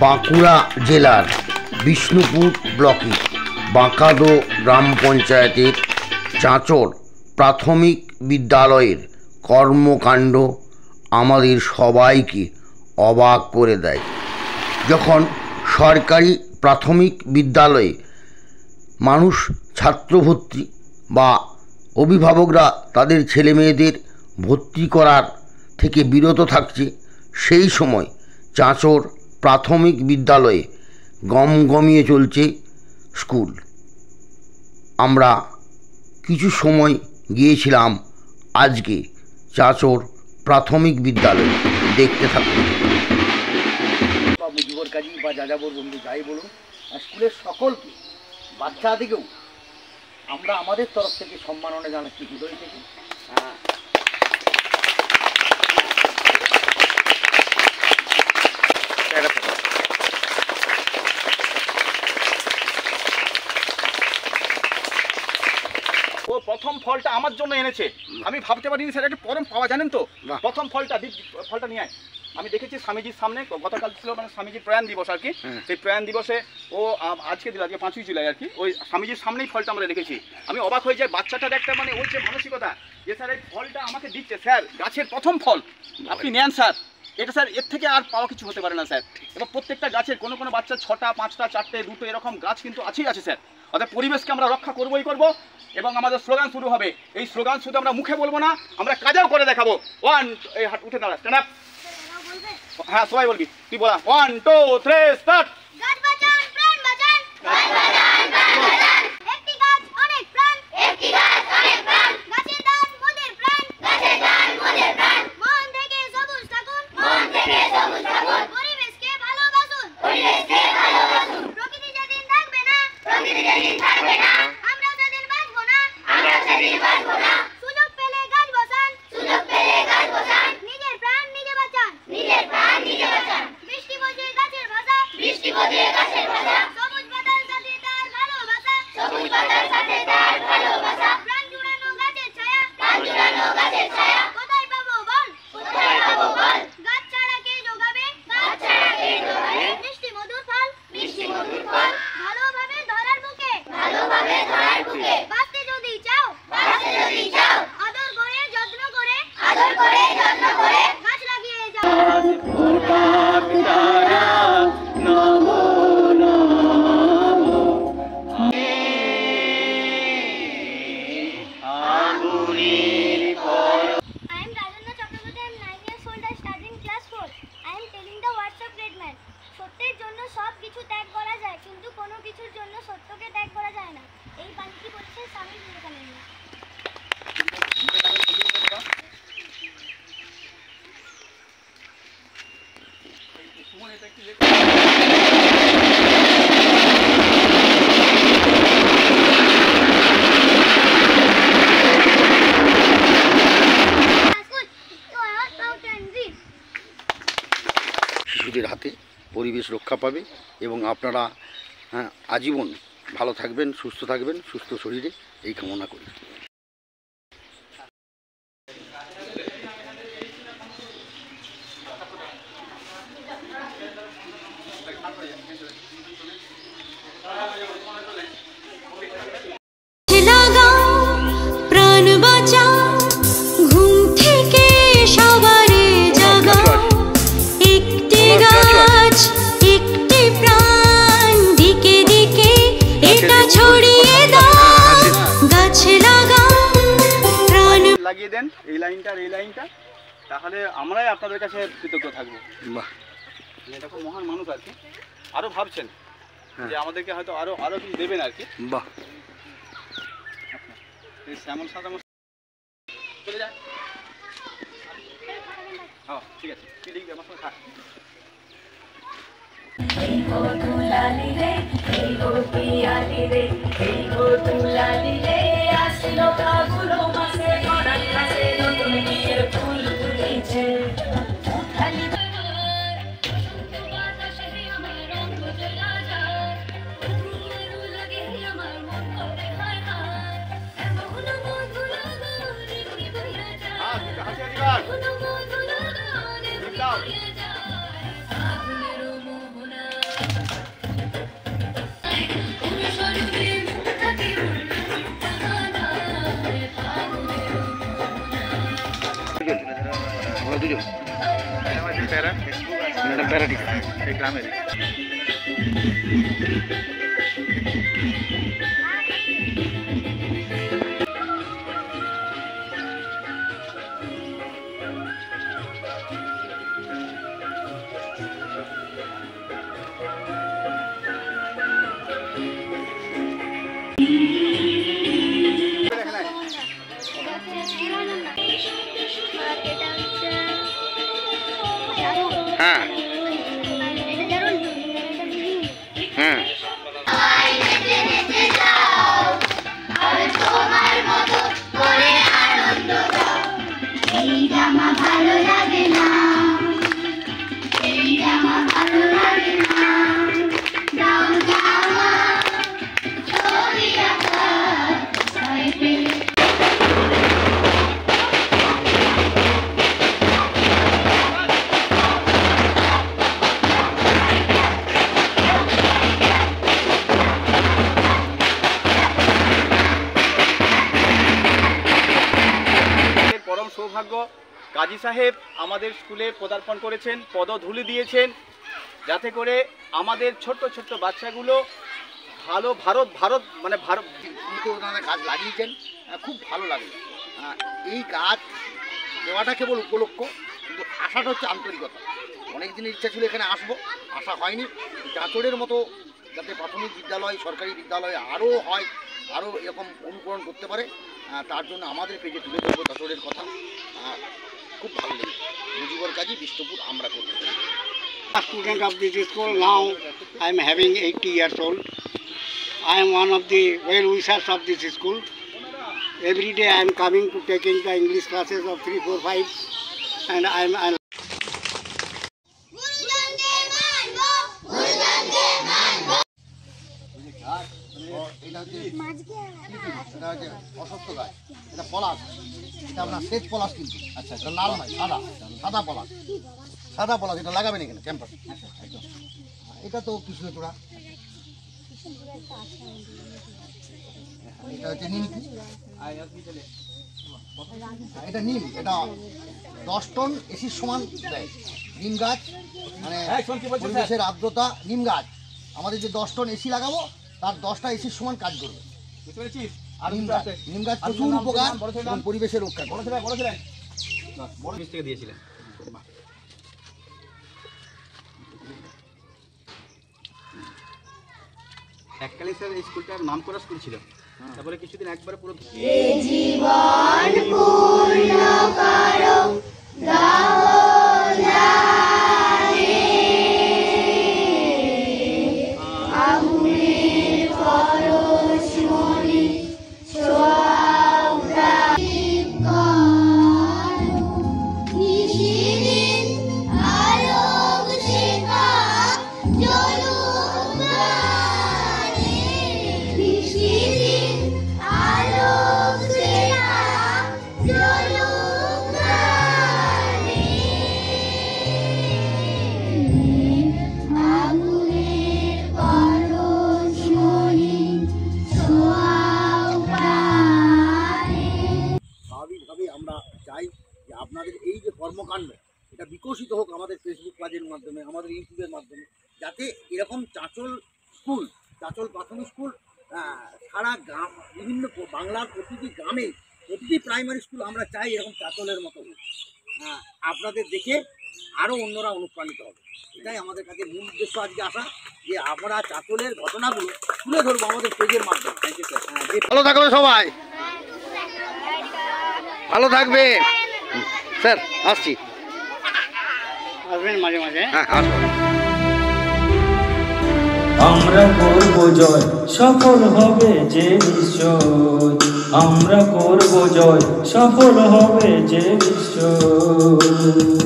বাঁকুড়া জেলার বিষ্ণুপুর ব্লকে বাঁকাদো গ্রাম পঞ্চায়েতের চাঁচর প্রাথমিক বিদ্যালয়ের কর্মকাণ্ড আমাদের সবাইকে অবাক করে দেয়। যখন সরকারি প্রাথমিক বিদ্যালয়ে মানুষ ছাত্রভর্তি বা অভিভাবকরা তাদের ছেলেমেয়েদের ভর্তি করার থেকে বিরত থাকছে, সেই সময় চাঁচর প্রাথমিক বিদ্যালয়ে গমগমিয়ে চলছে স্কুল। আমরা কিছু সময় গিয়েছিলাম আজকে চাঁচর প্রাথমিক বিদ্যালয়ে, দেখতে থাকুন। বা মুজিবর কাজী বা যাযাবর বন্ধু যাই বলুন, স্কুলের সকলকে বাচ্চাদিকেও আমরা আমাদের তরফ থেকে সম্মাননা জানাচ্ছি হৃদয় থেকে। ও প্রথম ফলটা আমার জন্য এনেছে, আমি ভাবতে পারিনি স্যার একটা পরম পাওয়া, জানেন তো। প্রথম ফলটা নিয়ে আমি দেখেছি স্বামীজির সামনে, গতকাল ছিল মানে স্বামীজির প্রয়াণ দিবস আর কি। সেই প্রয়াণ দিবসে ও আজকে দিল, আজকে 5ই জুলাই আর কি, ওই স্বামীজির সামনেই ফলটা আমরা রেখেছি। আমি অবাক হয়ে যাই, বাচ্চাটার একটা মানে ওই যে মানসিকতা যে স্যার এই ফলটা আমাকে দিচ্ছে, স্যার গাছের প্রথম ফল আপনি নেন স্যার, এটা স্যার এর থেকে আর পাওয়া কিছু হতে পারে না স্যার। এবার প্রত্যেকটা গাছের কোনো বাচ্চা 6টা 5টা 4টে 2টো এরকম গাছ কিন্তু আছেই আছে স্যার। অর্থাৎ পরিবেশকে আমরা রক্ষা করবই করব, এবং আমাদের স্লোগান শুরু হবে। এই স্লোগান শুধু আমরা মুখে বলবো না, আমরা কাজেও করে দেখাবো। এই হাত উঠে দাঁড়া, স্ট্যান্ড আপ। হ্যাঁ সবাই বলবি, তুই বলা 1 2 3 স্টার্ট। গাছ বাঁচান প্রাণ বাঁচান, গাছ বাঁচান প্রাণ বাঁচান, একটি গাছ অনেক প্রাণ, একটি গাছ অনেক প্রাণ, গাছের দান মোদের প্রাণ, গাছের দান মোদের প্রাণ, মন থেকে সবুজ থাকুন, মন থেকে সবুজ থাকুন, পরিবেশকে ভালোবাসুন, পরিবেশকে ভালোবাসুন, প্রকৃতি যেদিন থাকবে না, প্রকৃতি যেদিন থাকবে না, আমরা সেদিন বাঁচবো না, আমরা সেদিন বাঁচবো না, সুযোগ পেলে গাছ বসান, সুযোগ পেলে গাছ বসান, নিজের প্রাণ নিজে বাঁচান, নিজের প্রাণ নিজে বাঁচান, বৃষ্টি বোঝে গাছের ভাষা, বৃষ্টি বোঝে গাছের ভাষা, সবুজ পাতার সাথে তার ভালোবাসা, সবুজ পাতার সাথে তার ভালোবাসা, প্রাণ জুড়ানো গাছের ছায়া, প্রাণ জুড়ানো গাছের ছায়া, কোথায় পাবো বল, কোথায় পাবো বল, গাছ ছাড়া কে যোগাবে, গাছ ছাড়া কে যোগাবে, মিষ্টি মধুর ফল, মিষ্টি মধুর ফল, ভালোভাবে ধরার বুকে, ভালোভাবে ধরার বুকে, বাঁচতে যদি চাও, বাঁচতে যদি চাও, আদর করে যত্ন করে, আদর করে যত্ন করে গাছ লাগিয়ে যাও। সত্যের জন্য সব কিছু ত্যাগ করা যায়, কিন্তু কোনো কিছুর জন্য সত্যকে ত্যাগ করা যায় না। এই বাণীটি বলেছেন স্বামী বিবেকানন্দ। শিশুদের হাতে পরিবেশ রক্ষা পাবে এবং আপনারা আজীবন ভালো থাকবেন, সুস্থ থাকবেন, সুস্থ শরীরে এই কামনা করি। প্রাণ বাঁচাও, ঘুম থেকে সবারে জাগাও, একটি গাছ একটি প্রাণ, দিকে দিকে এটা ছড়িয়ে দাও, গাছ লাগাও প্রাণ লাগিয়ে দেন এই লাইনটা আর এই লাইনটা, তাহলে আমরাই আপনাদের কাছে কৃতজ্ঞ থাকবো। বাহ, এটা খুব মহান মানুষ আর কি, আরো ভাবছেন যে আমাদেরকে হয়তো আরো কিছু দেবেন আর কি। বাহ, এই শ্যামল সাদা চলে যায়। হ্যাঁ ঠিক আছে, তুই দেখবি আমার সঙ্গে থাক। প্যারা ফেসবুক আছে, ম্যাডাম প্যারাটি এই গ্রামের। হ্যাঁ হ্যাঁ পরম সৌভাগ্য কাজী সাহেব আমাদের স্কুলে পদার্পণ করেছেন, পদধূলি দিয়েছেন, যাতে করে আমাদের ছোট্ট ছোট্ট বাচ্চাগুলো ভালো ভারত মানে ভারত ওনারা গাছ লাগিয়েছেন, খুব ভালো লাগে। এই গাছ দেওয়াটা কেবল উপলক্ষ, কিন্তু আশাটা হচ্ছে আন্তরিকতা। অনেক দিনের ইচ্ছা ছিল এখানে আসবো, আসা হয়নি। চাঁচড়ের মতো যাতে প্রাথমিক বিদ্যালয়, সরকারি বিদ্যালয় আরও হয়, আরও এরকম অনুকরণ করতে পারে, তার জন্য আমাদের পেজে তুলে ধরবো চাঁচড়ের কথা। খুব ভালো লেগেছে। মুজিবর কাজী বিষ্ণুপুর আমরা করবো। Student of this school, now I am having 80 years old. I am one of the well wishers of this school. Every day I am coming to taking the English classes of 3, 4, 5, and I am এটা হচ্ছে অসত্য গাছ, এটা পলাশ, এটা আপনার শ্বেত পলাশ কিন্তু। আচ্ছা, এটা লাল নয়, সাদা সাদা পলাশ, সাদা পলাশ। এটা লাগাবেন এখানে ক্যাম্পাস। এটা তো কৃষ্ণচূড়া, এটা হচ্ছে নিমকি, এটা নিম, এটা 10 টন এসির সমান দেয়। নিম গাছ মানে পরিবেশের আর্দ্রতা, নিম গাছ আমাদের যে 10 টন এসি লাগাবো তার 10টা এসির সমান কাজ করবে। আর নিম গাছ প্রচুর উপকার এবং পরিবেশের রক্ষা করে। থেকে দিয়েছিলেন। এককালীন স্যার এই স্কুলটার নাম করা স্কুল ছিল, তারপরে কিছুদিন একবারে পুরো জীবন পূর্ণ করো আগুনের পরশমণি নিশিদিন আলোক শেখা জ্বলুক নিশিদিন আলোক শেখা জ্বলুক আগুনের পরশমণি ছোঁয়াও প্রাণে। স্বাভাবিকভাবে আমরা চাই যে আপনাদের এই যে কর্মকাণ্ড এটা বিকশিত হোক আমাদের ফেসবুক পেজের মাধ্যমে, আমাদের ইউটিউবের মাধ্যমে, যাতে এরকম চাঁচল স্কুল, চাঁচল প্রাথমিক স্কুল সারা গ্রাম, বিভিন্ন বাংলার প্রতিটি গ্রামে, প্রতিটি প্রাইমারি স্কুল আমরা চাই এরকম চাঁচলের মতো হোক। আপনাদের দেখে আরও অন্যরা অনুপ্রাণিত হবে। এটাই আমাদের কাছে মূল উদ্দেশ্য আজকে আসা, যে আমরা চাঁচলের ঘটনাগুলো তুলে ধরবো আমাদের পেজের মাধ্যমে। Thank you sir. ভালো থাকবে সবাই, ভালো থাকবে স্যার। আসছি, আসবেন মাঝে মাঝে। হ্যাঁ আসবো। আমরা করব জয়, সফল হবে যে নিশ্চয়। আমরা করব জয়, সফল হবে যে নিশ্চয়।